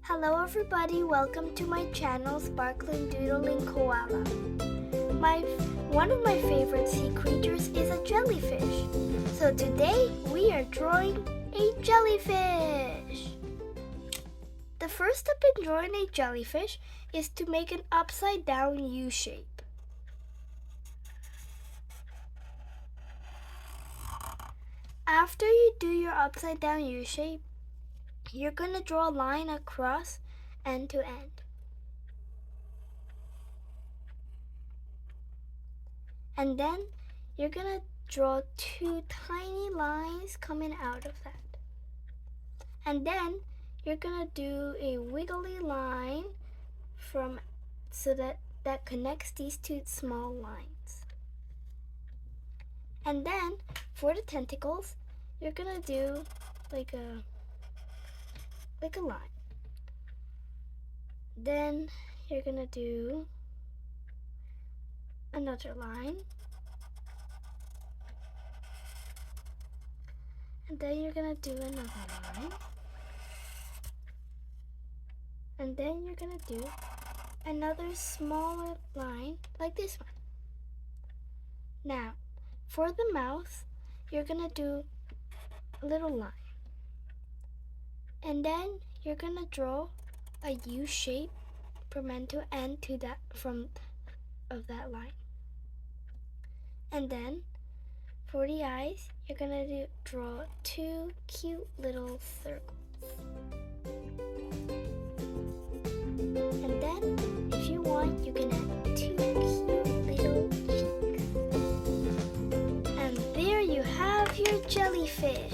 Hello everybody, welcome to my channel Sparkling Doodling Koala. One of my favorite sea creatures is a jellyfish. So today we are drawing a jellyfish. The first step in drawing a jellyfish is to make an upside down U shape. After you do your upside down U shape, you're going to draw a line across end to end. And then you're going to draw two tiny lines coming out of that. And then you're going to do a wiggly line so that connects these two small lines. And then for the tentacles, you're going to do like a line. Then you're gonna do another line. And then you're gonna do another line. And then you're gonna do another smaller line like this one. Now, for the mouth, you're gonna do a little line. And then you're gonna draw a U shape from end to end of that line. And then for the eyes, you're gonna draw two cute little circles. And then, if you want, you can add two cute little cheeks. And there you have your jellyfish.